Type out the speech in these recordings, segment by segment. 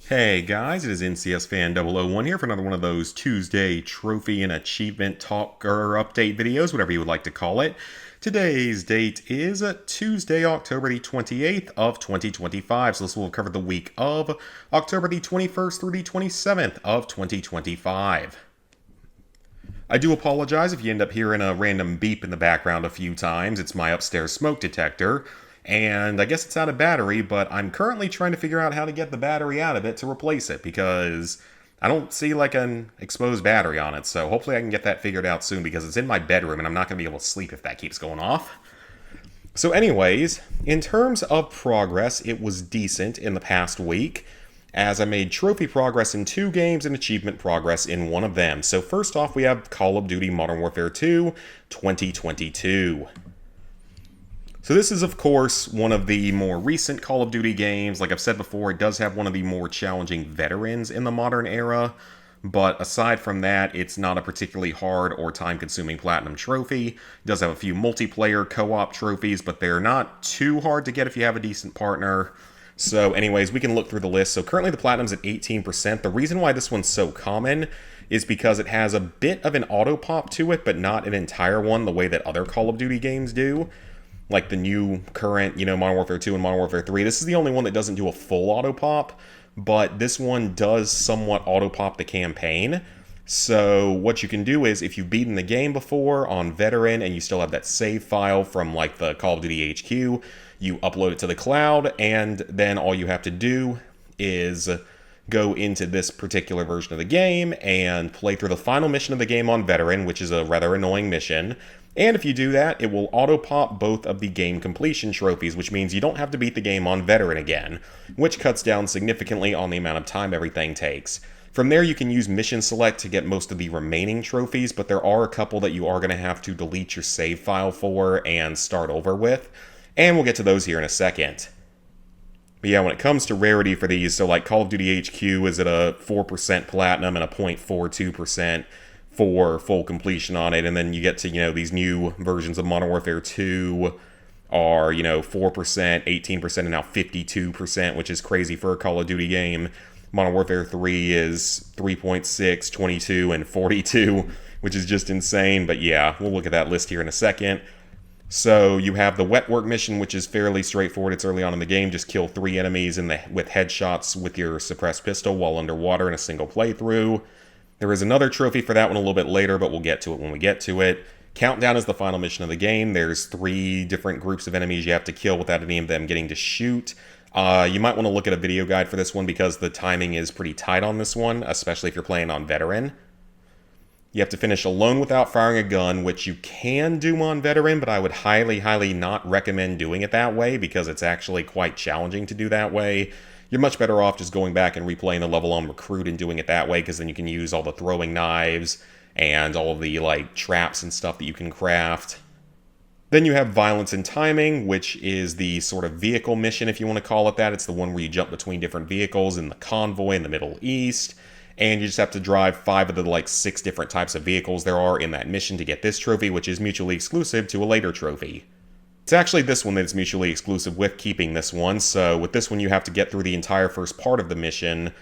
Hey guys, it is NCS Fan 001 here for another one of those Tuesday trophy and achievement talk or update videos, whatever you would like to call it. Today's date is Tuesday, October the 28th of 2025, so this will cover the week of October the 21st through the 27th of 2025. I do apologize if you end up hearing a random beep in the background a few times. It's my upstairs smoke detector. And I guess it's out of battery, but I'm currently trying to figure out how to get the battery out of it to replace it because I don't see like an exposed battery on it. So hopefully I can get that figured out soon because it's in my bedroom and I'm not going to be able to sleep if that keeps going off. So anyways, in terms of progress, it was decent in the past week, as I made trophy progress in 2 games and achievement progress in one of them. So first off, we have Call of Duty Modern Warfare 2 2022. So this is, of course, one of the more recent Call of Duty games. Like I've said before, it does have one of the more challenging veterans in the modern era. But aside from that, it's not a particularly hard or time-consuming platinum trophy. It does have a few multiplayer co-op trophies, but they're not too hard to get if you have a decent partner. So anyways, we can look through the list. So currently the platinum's at 18%. The reason why this one's so common is because it has a bit of an auto pop to it, but not an entire one the way that other Call of Duty games do. Like the new current, Modern Warfare 2 and Modern Warfare 3. This is the only one that doesn't do a full auto pop, but this one does somewhat auto pop the campaign. So what you can do is, if you've beaten the game before on Veteran and you still have that save file from like the Call of Duty HQ, you upload it to the cloud, and then all you have to do is go into this particular version of the game and play through the final mission of the game on Veteran, which is a rather annoying mission. And if you do that, it will auto-pop both of the game completion trophies, which means you don't have to beat the game on Veteran again, which cuts down significantly on the amount of time everything takes. From there, you can use Mission Select to get most of the remaining trophies, but there are a couple that you are going to have to delete your save file for and start over with, and we'll get to those here in a second. But yeah, when it comes to rarity for these, so like Call of Duty HQ is at a 4% platinum and a 0.42% for full completion on it, and then you get to, these new versions of Modern Warfare 2 are, 4%, 18%, and now 52%, which is crazy for a Call of Duty game. Modern Warfare 3 is 3.6, 22, and 42, which is just insane, but yeah, we'll look at that list here in a second. So you have the wet work mission, which is fairly straightforward. It's early on in the game. Just kill 3 enemies with headshots with your suppressed pistol while underwater in a single playthrough. There is another trophy for that one a little bit later, but we'll get to it when we get to it. Countdown is the final mission of the game. There's 3 different groups of enemies you have to kill without any of them getting to shoot. You might want to look at a video guide for this one because the timing is pretty tight on this one, especially if you're playing on Veteran. You have to finish alone without firing a gun, which you can do on Veteran, but I would highly, highly not recommend doing it that way because it's actually quite challenging to do that way. You're much better off just going back and replaying the level on Recruit and doing it that way, because then you can use all the throwing knives and all of the traps and stuff that you can craft. Then you have Violence and Timing, which is the sort of vehicle mission, if you want to call it that. It's the one where you jump between different vehicles in the convoy in the Middle East, and you just have to drive 5 of the 6 different types of vehicles there are in that mission to get this trophy, which is mutually exclusive to a later trophy. It's actually this one that's mutually exclusive with keeping this one, so with this one you have to get through the entire first part of the mission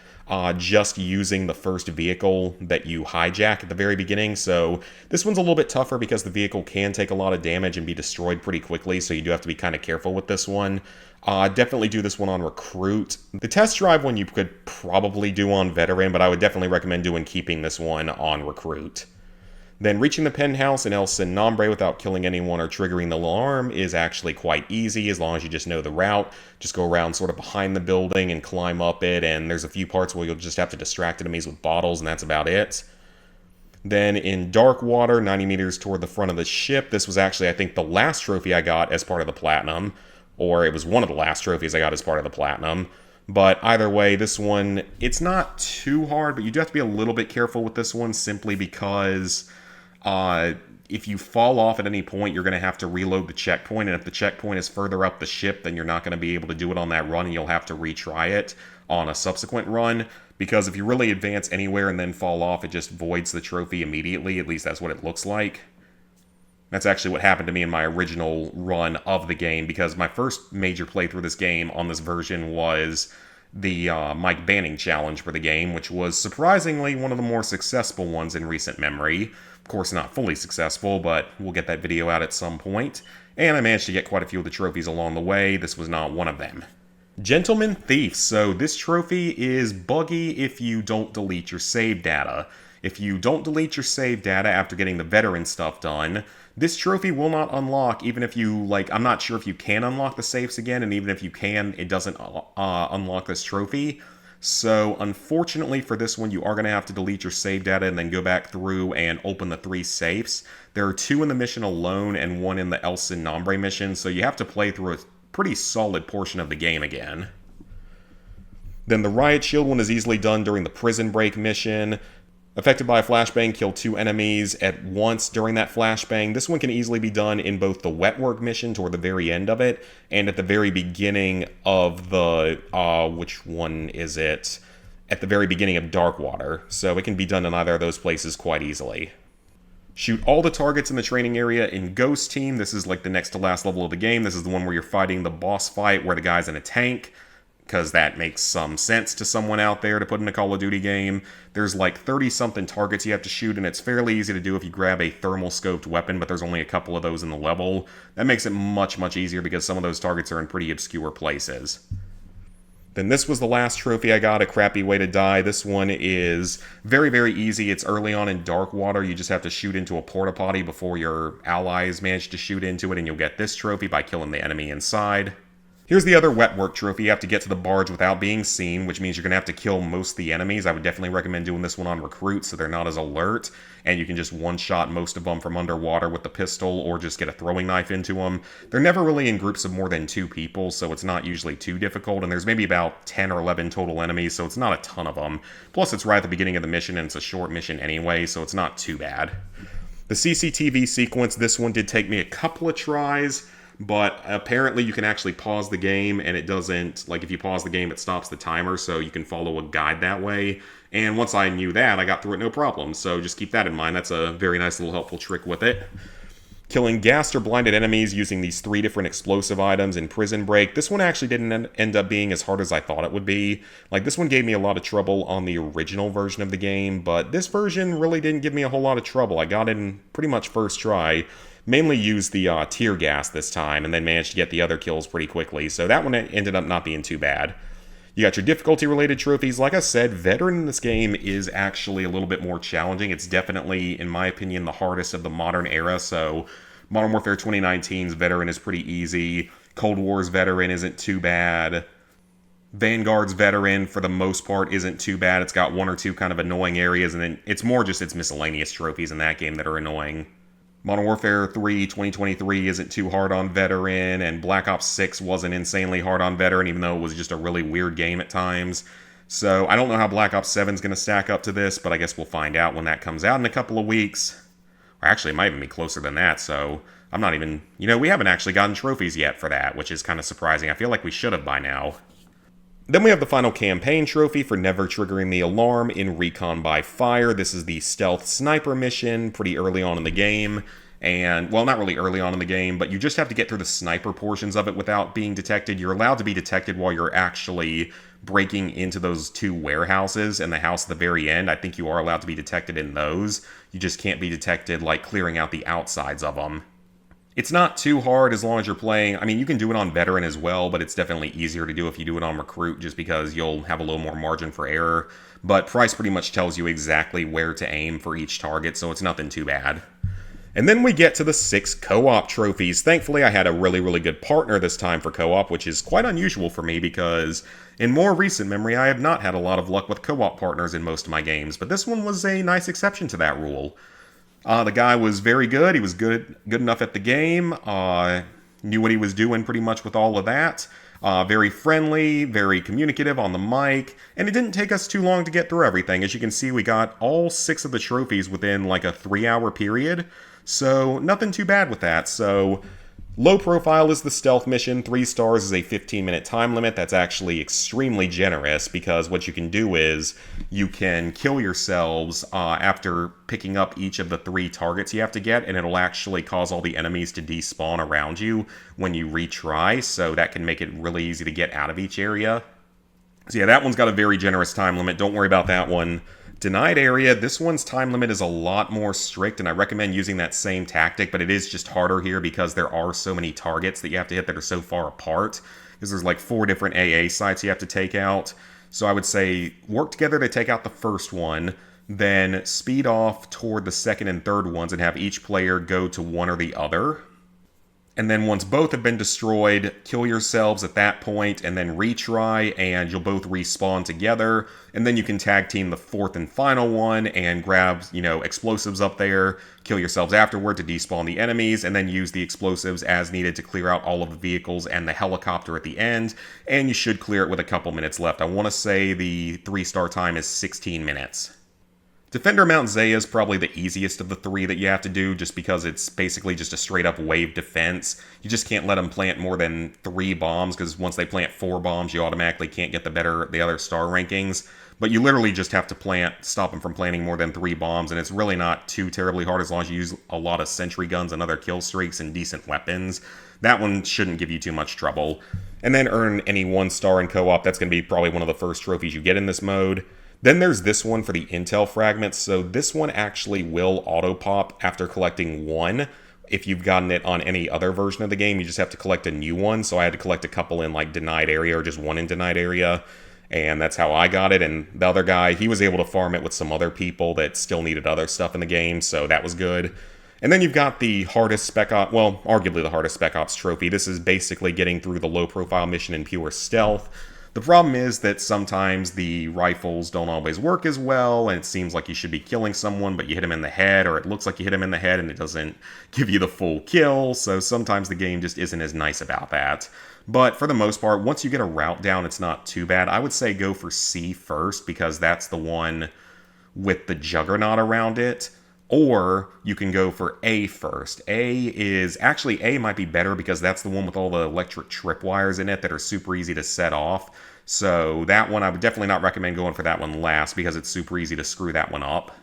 just using the first vehicle that you hijack at the very beginning. So this one's a little bit tougher because the vehicle can take a lot of damage and be destroyed pretty quickly, so you do have to be kind of careful with this one. Definitely do this one on Recruit. The test drive one you could probably do on Veteran, but I would definitely recommend keeping this one on Recruit. Then reaching the penthouse in El Sin Nombre without killing anyone or triggering the alarm is actually quite easy as long as you just know the route. Just go around sort of behind the building and climb up it, and there's a few parts where you'll just have to distract enemies with bottles, and that's about it. Then in Dark Water, 90 meters toward the front of the ship, this was actually, I think, the last trophy I got as part of the Platinum, or it was one of the last trophies I got as part of the Platinum. But either way, this one, it's not too hard, but you do have to be a little bit careful with this one simply because if you fall off at any point, you're going to have to reload the checkpoint, and if the checkpoint is further up the ship, then you're not going to be able to do it on that run, and you'll have to retry it on a subsequent run, because if you really advance anywhere and then fall off, it just voids the trophy immediately. At least that's what it looks like. That's actually what happened to me in my original run of the game, because my first major playthrough of this game on this version was the Mike Banning challenge for the game, which was surprisingly one of the more successful ones in recent memory. Of course, not fully successful, but we'll get that video out at some point. And I managed to get quite a few of the trophies along the way. This was not one of them. Gentleman Thief. So this trophy is buggy if you don't delete your save data. If you don't delete your save data after getting the veteran stuff done, this trophy will not unlock, even if you, I'm not sure if you can unlock the safes again, and even if you can, it doesn't unlock this trophy. So, unfortunately for this one, you are going to have to delete your save data and then go back through and open the 3 safes. There are 2 in the mission alone and 1 in the El Sin Nombre mission, so you have to play through a pretty solid portion of the game again. Then the Riot Shield one is easily done during the Prison Break mission. Affected by a flashbang, kill 2 enemies at once during that flashbang. This one can easily be done in both the Wetwork mission toward the very end of it, and at the very beginning of the, which one is it? At the very beginning of Darkwater. So it can be done in either of those places quite easily. Shoot all the targets in the training area in Ghost Team. This is like the next to last level of the game. This is the one where you're fighting the boss fight where the guy's in a tank, because that makes some sense to someone out there to put in a Call of Duty game. There's like 30-something targets you have to shoot, and it's fairly easy to do if you grab a thermal-scoped weapon, but there's only a couple of those in the level. That makes it much, much easier because some of those targets are in pretty obscure places. Then this was the last trophy I got, A Crappy Way to Die. This one is very, very easy. It's early on in Darkwater. You just have to shoot into a porta potty before your allies manage to shoot into it, and you'll get this trophy by killing the enemy inside. Here's the other Wetwork trophy. You have to get to the barge without being seen, which means you're going to have to kill most of the enemies. I would definitely recommend doing this one on recruits so they're not as alert, and you can just one-shot most of them from underwater with the pistol or just get a throwing knife into them. They're never really in groups of more than 2 people, so it's not usually too difficult, and there's maybe about 10 or 11 total enemies, so it's not a ton of them. Plus, it's right at the beginning of the mission, and it's a short mission anyway, so it's not too bad. The CCTV sequence, this one did take me a couple of tries, but apparently you can actually pause the game, and it doesn't, if you pause the game, it stops the timer, so you can follow a guide that way. And once I knew that, I got through it no problem, so just keep that in mind. That's a very nice little helpful trick with it. Killing gassed or blinded enemies using these 3 different explosive items in Prison Break. This one actually didn't end up being as hard as I thought it would be. This one gave me a lot of trouble on the original version of the game, but this version really didn't give me a whole lot of trouble. I got it in pretty much first try. Mainly used the tear gas this time, and then managed to get the other kills pretty quickly, so that one ended up not being too bad. You got your difficulty-related trophies. Like I said, Veteran in this game is actually a little bit more challenging. It's definitely, in my opinion, the hardest of the modern era, so Modern Warfare 2019's Veteran is pretty easy. Cold War's Veteran isn't too bad. Vanguard's Veteran, for the most part, isn't too bad. It's got 1 or 2 kind of annoying areas, and then it's more just its miscellaneous trophies in that game that are annoying. Modern Warfare 3 2023 isn't too hard on Veteran, and Black Ops 6 wasn't insanely hard on Veteran, even though it was just a really weird game at times. So I don't know how Black Ops 7 is going to stack up to this, but I guess we'll find out when that comes out in a couple of weeks. Or actually, it might even be closer than that, so I'm not even... we haven't actually gotten trophies yet for that, which is kind of surprising. I feel like we should have by now. Then we have the final campaign trophy for never triggering the alarm in Recon by Fire. This is the stealth sniper mission pretty early on in the game. And, well, not really early on in the game, but you just have to get through the sniper portions of it without being detected. You're allowed to be detected while you're actually breaking into those 2 warehouses and the house at the very end. I think you are allowed to be detected in those. You just can't be detected, clearing out the outsides of them. It's not too hard as long as you're playing. I mean, you can do it on Veteran as well, but it's definitely easier to do if you do it on Recruit, just because you'll have a little more margin for error. But Price pretty much tells you exactly where to aim for each target, so it's nothing too bad. And then we get to the 6 co-op trophies. Thankfully, I had a really, really good partner this time for co-op, which is quite unusual for me because in more recent memory, I have not had a lot of luck with co-op partners in most of my games, but this one was a nice exception to that rule. The guy was very good. He was good enough at the game. Knew what he was doing pretty much with all of that. Very friendly, very communicative on the mic, and it didn't take us too long to get through everything. As you can see, we got all 6 of the trophies within a 3-hour period, so nothing too bad with that. So low profile is the stealth mission. 3 stars is a 15-minute time limit. That's actually extremely generous because what you can do is you can kill yourselves after picking up each of the 3 targets you have to get, and it'll actually cause all the enemies to despawn around you when you retry, so that can make it really easy to get out of each area. So yeah, that one's got a very generous time limit. Don't worry about that one. Denied area, this one's time limit is a lot more strict, and I recommend using that same tactic, but it is just harder here because there are so many targets that you have to hit that are so far apart, because there's like 4 different AA sites you have to take out. So I would say work together to take out the first one, then speed off toward the second and third ones and have each player go to one or the other. And then once both have been destroyed, kill yourselves at that point and then retry, and you'll both respawn together. And then you can tag team the fourth and final one and grab, explosives up there, kill yourselves afterward to despawn the enemies, and then use the explosives as needed to clear out all of the vehicles and the helicopter at the end. And you should clear it with a couple minutes left. I want to say the 3-star time is 16 minutes. Defender Mount Zaya is probably the easiest of the 3 that you have to do, just because it's basically just a straight-up wave defense. You just can't let them plant more than 3 bombs, because once they plant 4 bombs, you automatically can't get the other star rankings. But you literally just have to stop them from planting more than 3 bombs, and it's really not too terribly hard as long as you use a lot of sentry guns and other kill streaks and decent weapons. That one shouldn't give you too much trouble. And then earn any 1 star in co-op. That's going to be probably one of the first trophies you get in this mode. Then there's this one for the intel fragments. So this one actually will auto-pop after collecting 1. If you've gotten it on any other version of the game, you just have to collect a new one. So I had to collect a couple in like denied area or just 1 in denied area. And that's how I got it. And the other guy, he was able to farm it with some other people that still needed other stuff in the game. So that was good. And then you've got the hardest Spec Ops, well, arguably the hardest Spec Ops trophy. This is basically getting through the low-profile mission in pure stealth. The problem is that sometimes the rifles don't always work as well, and it seems like you should be killing someone, but you hit him in the head, or it looks like you hit him in the head and it doesn't give you the full kill, so sometimes the game just isn't as nice about that. But for the most part, once you get a route down, it's not too bad. I would say go for C first, because that's the one with the Juggernaut around it. Or you can go for A first. A might be better because that's the one with all the electric tripwires in it that are super easy to set off. So that one, I would definitely not recommend going for that one last because it's super easy to screw that one up.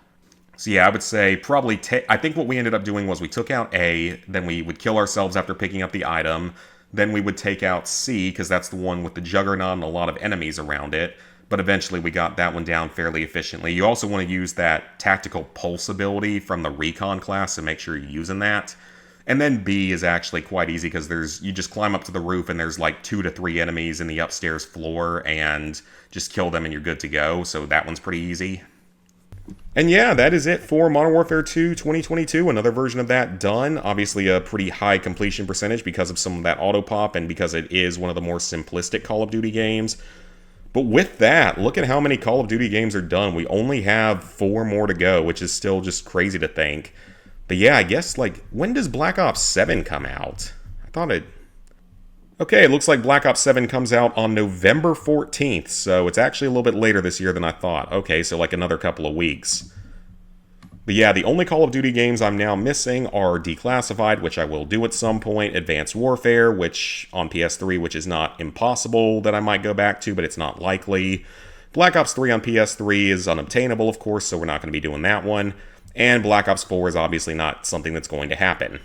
So yeah, I would say probably, I think what we ended up doing was we took out A, then we would kill ourselves after picking up the item, then we would take out C because that's the one with the Juggernaut and a lot of enemies around it. But eventually we got that one down fairly efficiently. You also want to use that tactical pulse ability from the recon class, so make sure you're using that. And then B is actually quite easy because you just climb up to the roof and there's like 2 to 3 enemies in the upstairs floor and just kill them and you're good to go. So that one's pretty easy. And yeah, that is it for Modern Warfare 2 2022. Another version of that done. Obviously a pretty high completion percentage because of some of that auto pop and because it is one of the more simplistic Call of Duty games. But with that, look at how many Call of Duty games are done. We only have 4 more to go, which is still just crazy to think. But yeah, I guess, when does Black Ops 7 come out? Okay, it looks like Black Ops 7 comes out on November 14th, so it's actually a little bit later this year than I thought. Okay, so another couple of weeks. But yeah, the only Call of Duty games I'm now missing are Declassified, which I will do at some point, Advanced Warfare, which on PS3, which is not impossible that I might go back to, but it's not likely. Black Ops 3 on PS3 is unobtainable, of course, so we're not going to be doing that one. And Black Ops 4 is obviously not something that's going to happen.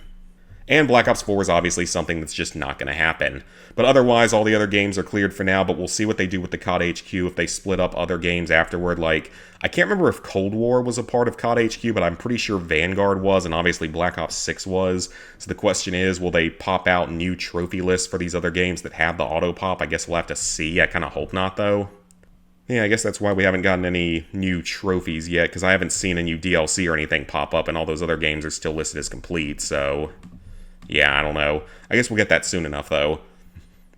And Black Ops 4 is obviously something that's just not going to happen. But otherwise, all the other games are cleared for now, but we'll see what they do with the COD HQ if they split up other games afterward. I can't remember if Cold War was a part of COD HQ, but I'm pretty sure Vanguard was, and obviously Black Ops 6 was. So the question is, will they pop out new trophy lists for these other games that have the auto-pop? I guess we'll have to see. I kind of hope not, though. Yeah, I guess that's why we haven't gotten any new trophies yet, because I haven't seen a new DLC or anything pop up, and all those other games are still listed as complete, so yeah, I don't know. I guess we'll get that soon enough, though.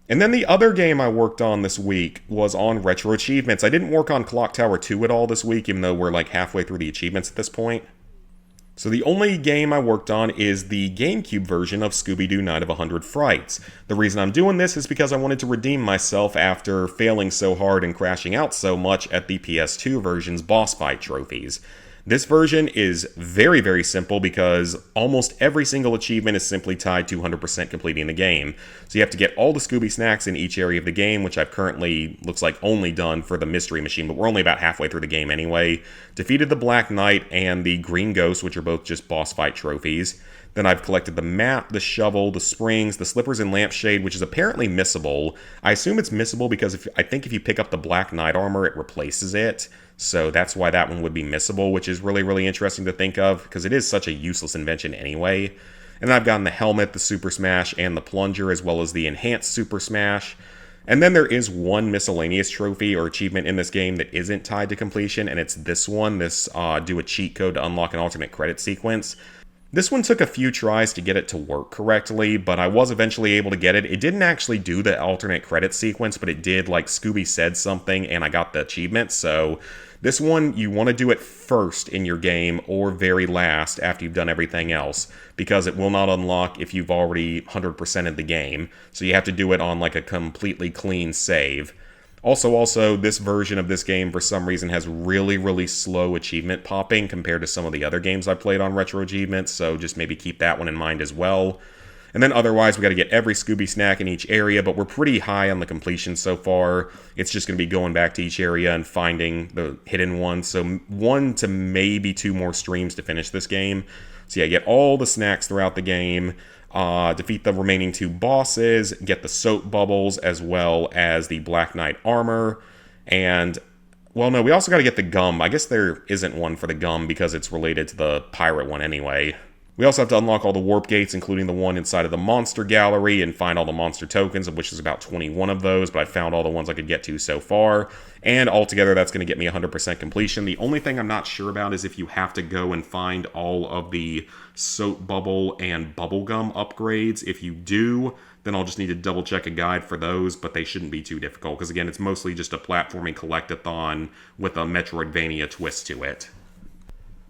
And then the other game I worked on this week was on Retro Achievements. I didn't work on Clock Tower 2 at all this week, even though we're halfway through the achievements at this point. So the only game I worked on is the GameCube version of Scooby-Doo Night of 100 Frights. The reason I'm doing this is because I wanted to redeem myself after failing so hard and crashing out so much at the PS2 version's boss fight trophies. This version is very, very simple because almost every single achievement is simply tied to 100% completing the game. So you have to get all the Scooby snacks in each area of the game, which I've currently, looks like, only done for the Mystery Machine, but we're only about halfway through the game anyway. Defeated the Black Knight and the Green Ghost, which are both just boss fight trophies. Then I've collected the map, the shovel, the springs, the slippers, and lampshade, which is apparently missable. I assume it's missable because I think if you pick up the black knight armor, it replaces it. So that's why that one would be missable, which is really, really interesting to think of, because it is such a useless invention anyway. And then I've gotten the helmet, the super smash, and the plunger, as well as the enhanced super smash. And then there is one miscellaneous trophy or achievement in this game that isn't tied to completion, and it's this one, do a cheat code to unlock an alternate credit sequence. This one took a few tries to get it to work correctly, but I was eventually able to get it. It didn't actually do the alternate credit sequence, but it did, like Scooby said something, and I got the achievement. So this one, you want to do it first in your game or very last after you've done everything else, because it will not unlock if you've already 100%ed the game. So you have to do it on like a completely clean save. Also, this version of this game, for some reason, has really, really slow achievement popping compared to some of the other games I played on RetroAchievement, so just maybe keep that one in mind as well. And then otherwise, we got to get every Scooby snack in each area, but we're pretty high on the completion so far. It's just going to be going back to each area and finding the hidden ones, so 1 to maybe 2 more streams to finish this game. So yeah, get all the snacks throughout the game. Defeat the remaining 2 bosses, get the soap bubbles, as well as the Black Knight armor, and, well, no, we also got to get the gum. I guess there isn't one for the gum because it's related to the pirate one anyway. We also have to unlock all the warp gates, including the one inside of the monster gallery, and find all the monster tokens, of which is about 21 of those, but I found all the ones I could get to so far. And altogether, that's going to get me 100% completion. The only thing I'm not sure about is if you have to go and find all of the soap bubble and bubblegum upgrades. If you do, then I'll just need to double check a guide for those, but they shouldn't be too difficult, because again, it's mostly just a platforming collectathon with a Metroidvania twist to it.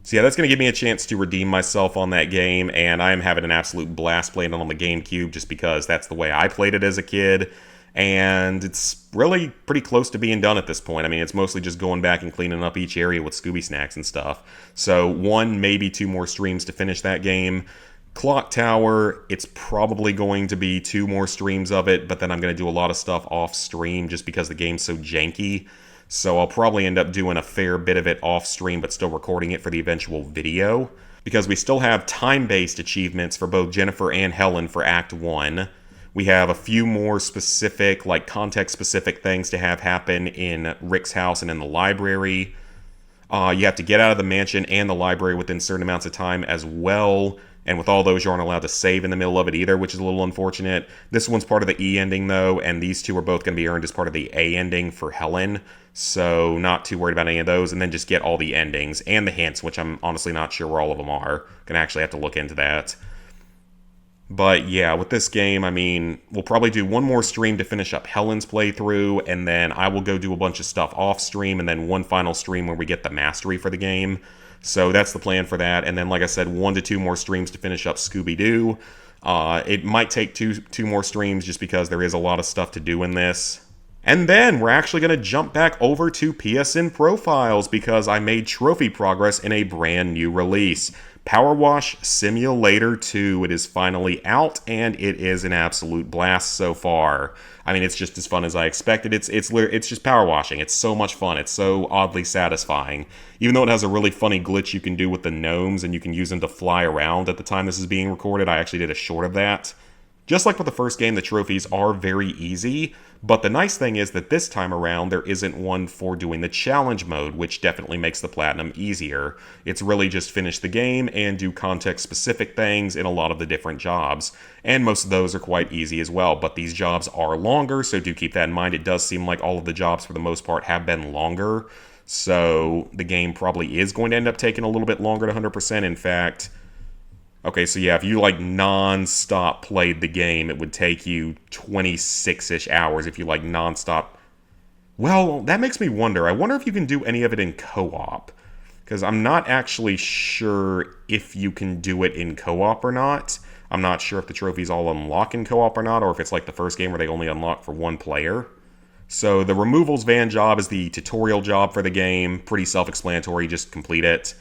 So yeah, that's going to give me a chance to redeem myself on that game, and I am having an absolute blast playing it on the GameCube just because that's the way I played it as a kid, and it's really pretty close to being done at this point. I mean, it's mostly just going back and cleaning up each area with Scooby snacks and stuff. So 1, maybe 2 more streams to finish that game. Clock Tower, it's probably going to be 2 more streams of it, but then I'm going to do a lot of stuff off stream just because the game's so janky. So I'll probably end up doing a fair bit of it off stream, but still recording it for the eventual video, because we still have time-based achievements for both Jennifer and Helen for Act 1. We have a few more specific, like context-specific things to have happen in Rick's house and in the library. You have to get out of the mansion and the library within certain amounts of time as well. And with all those, you aren't allowed to save in the middle of it either, which is a little unfortunate. This one's part of the E ending, though, and these 2 are both going to be earned as part of the A ending for Helen. So not too worried about any of those. And then just get all the endings and the hints, which I'm honestly not sure where all of them are. Gonna actually have to look into that. But yeah, with this game, I mean, we'll probably do 1 more stream to finish up Helen's playthrough, and then I will go do a bunch of stuff off stream, and then 1 final stream where we get the mastery for the game. So that's the plan for that. And then, like I said, 1 to 2 more streams to finish up Scooby-Doo. It might take two more streams just because there is a lot of stuff to do in this. And then we're actually going to jump back over to PSN profiles because I made trophy progress in a brand new release. Power Wash Simulator 2, it is finally out, and it is an absolute blast so far. I mean, it's just as fun as I expected. It's just power washing. It's so much fun. It's so oddly satisfying. Even though it has a really funny glitch you can do with the gnomes, and you can use them to fly around at the time this is being recorded, I actually did a short of that. Just like with the first game, the trophies are very easy, but the nice thing is that this time around, there isn't one for doing the challenge mode, which definitely makes the platinum easier. It's really just finish the game and do context-specific things in a lot of the different jobs, and most of those are quite easy as well, but these jobs are longer, so do keep that in mind. It does seem like all of the jobs, for the most part, have been longer, so the game probably is going to end up taking a little bit longer to 100%. In fact, okay, so yeah, if you like non-stop played the game, it would take you 26-ish hours if you like non-stop. Well, that makes me wonder. I wonder if you can do any of it in co-op, because I'm not actually sure if you can do it in co-op or not. I'm not sure if the trophies all unlock in co-op or not, or if it's like the first game where they only unlock for 1 player. So the removals van job is the tutorial job for the game. Pretty self-explanatory, just complete it.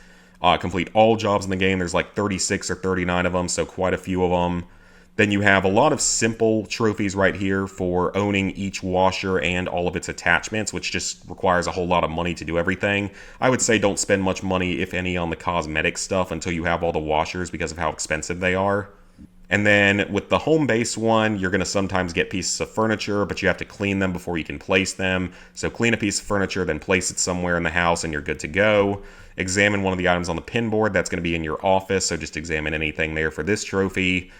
Complete all jobs in the game. There's like 36 or 39 of them, so quite a few of them. Then you have a lot of simple trophies right here for owning each washer and all of its attachments, which just requires a whole lot of money to do everything. I would say don't spend much money, if any, on the cosmetic stuff until you have all the washers because of how expensive they are. And then with the home base one, you're going to sometimes get pieces of furniture, but you have to clean them before you can place them. So clean a piece of furniture, then place it somewhere in the house and you're good to go. Examine one of the items on the pin board. That's going to be in your office, so just examine anything there for this trophy.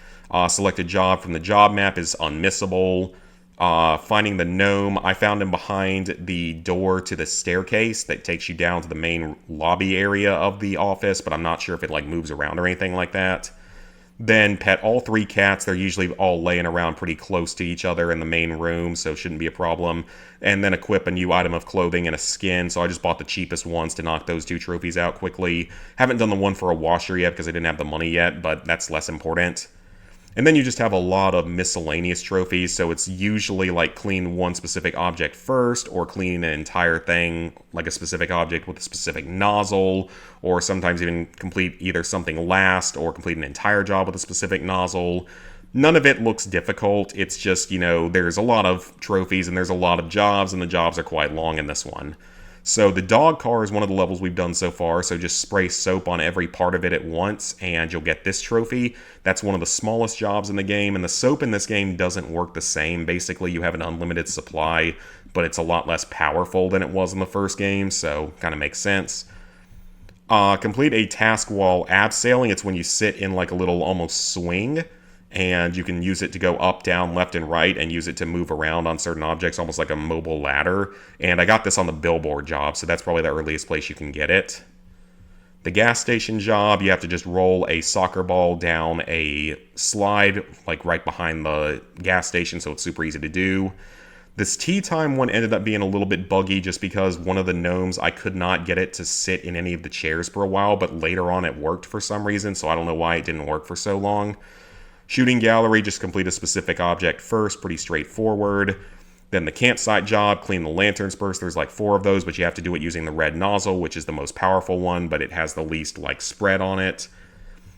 Select a job from the job map is unmissable. Finding the gnome, I found him behind the door to the staircase that takes you down to the main lobby area of the office, but I'm not sure if it like moves around or anything like that. Then pet all 3 cats. They're usually all laying around pretty close to each other in the main room, so it shouldn't be a problem. And then equip a new item of clothing and a skin, so I just bought the cheapest ones to knock those 2 trophies out quickly. Haven't done the one for a washer yet because I didn't have the money yet, but that's less important. And then you just have a lot of miscellaneous trophies, so it's usually like clean one specific object first, or clean an entire thing, like a specific object with a specific nozzle, or sometimes even complete either something last, or complete an entire job with a specific nozzle. None of it looks difficult, it's just, there's a lot of trophies and there's a lot of jobs, and the jobs are quite long in this one. So the dog car is one of the levels we've done so far, so just spray soap on every part of it at once and you'll get this trophy. That's one of the smallest jobs in the game, and the soap in this game doesn't work the same. Basically, you have an unlimited supply, but it's a lot less powerful than it was in the first game, so kind of makes sense. Complete a task while abseiling. It's when you sit in like a little almost swing, and you can use it to go up, down, left, and right, and use it to move around on certain objects, almost like a mobile ladder. And I got this on the billboard job, so that's probably the earliest place you can get it. The gas station job, you have to just roll a soccer ball down a slide, like right behind the gas station, so it's super easy to do. This tea time one ended up being a little bit buggy just because one of the gnomes, I could not get it to sit in any of the chairs for a while, but later on it worked for some reason, so I don't know why it didn't work for so long. Shooting gallery, just complete a specific object first, pretty straightforward. Then the campsite job, clean the lanterns first. There's like 4 of those, but you have to do it using the red nozzle, which is the most powerful one, but it has the least like spread on it.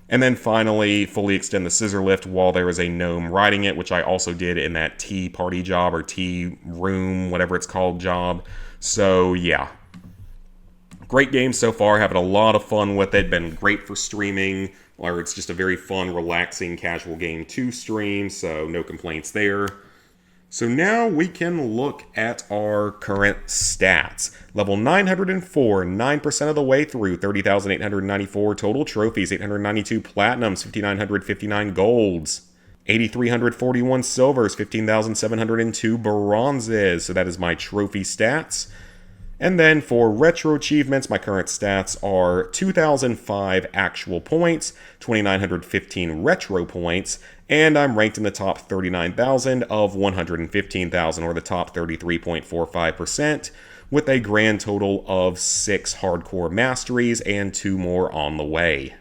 And then finally, fully extend the scissor lift while there is a gnome riding it, which I also did in that tea party job or tea room, whatever it's called job. So yeah. Great game so far, having a lot of fun with it, been great for streaming, or it's just a very fun, relaxing, casual game to stream, so no complaints there. So now we can look at our current stats. Level 904, 9% of the way through, 30,894 total trophies, 892 platinums, 5,959 golds, 8,341 silvers, 15,702 bronzes. So that is my trophy stats. And then for retro achievements, my current stats are 2,005 actual points, 2,915 retro points, and I'm ranked in the top 39,000 of 115,000, or the top 33.45%, with a grand total of 6 hardcore masteries and 2 more on the way.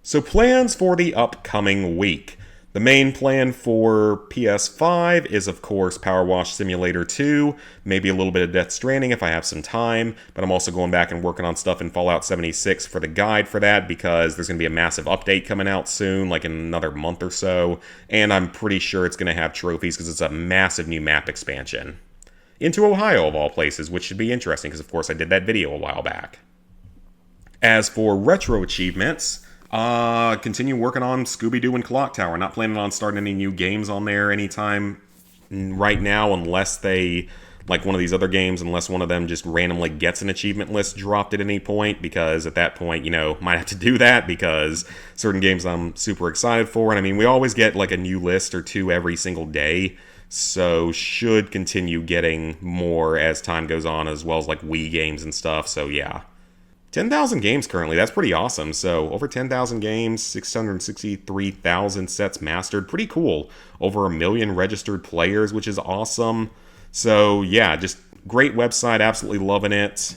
So plans for the upcoming week. The main plan for PS5 is, of course, Power Wash Simulator 2, maybe a little bit of Death Stranding if I have some time, but I'm also going back and working on stuff in Fallout 76 for the guide for that, because there's going to be a massive update coming out soon, like in another month or so, and I'm pretty sure it's going to have trophies because it's a massive new map expansion. Into Ohio, of all places, which should be interesting, because of course I did that video a while back. As for retro achievements, continue working on Scooby-Doo and Clock Tower. Not planning on starting any new games on there anytime right now, unless they, like one of these other games, unless one of them just randomly gets an achievement list dropped at any point, because at that point, might have to do that, because certain games I'm super excited for, and I mean, we always get like a new list or 2 every single day, so should continue getting more as time goes on, as well as like Wii games and stuff, so yeah. 10,000 games currently, that's pretty awesome. So over 10,000 games, 663,000 sets mastered, pretty cool. Over 1 million registered players, which is awesome. So yeah, just great website, absolutely loving it.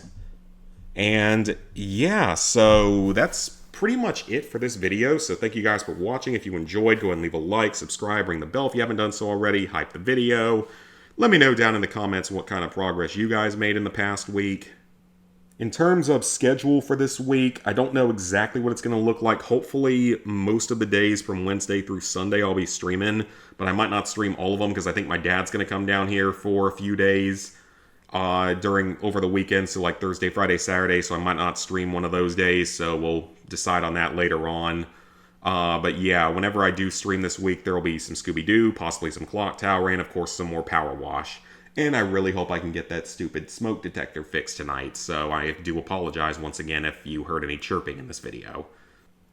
And yeah, so that's pretty much it for this video. So thank you guys for watching. If you enjoyed, go ahead and leave a like, subscribe, ring the bell if you haven't done so already, hype the video. Let me know down in the comments what kind of progress you guys made in the past week. In terms of schedule for this week, I don't know exactly what it's going to look like. Hopefully, most of the days from Wednesday through Sunday I'll be streaming, but I might not stream all of them because I think my dad's going to come down here for a few days over the weekend, so like Thursday, Friday, Saturday, so I might not stream one of those days, so we'll decide on that later on. But yeah, whenever I do stream this week, there will be some Scooby-Doo, possibly some Clock Tower, and of course some more Power Wash. And I really hope I can get that stupid smoke detector fixed tonight, so I do apologize once again if you heard any chirping in this video.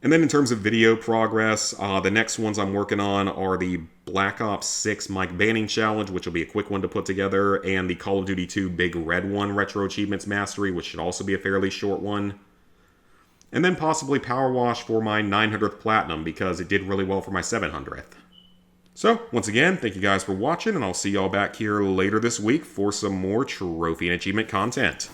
And then in terms of video progress, the next ones I'm working on are the Black Ops 6 mic banning challenge, which will be a quick one to put together, and the Call of Duty 2 Big Red one, Retro Achievements Mastery, which should also be a fairly short one. And then possibly Power Wash for my 900th Platinum, because it did really well for my 700th. So, once again, thank you guys for watching, and I'll see y'all back here later this week for some more Trophy and Achievement content.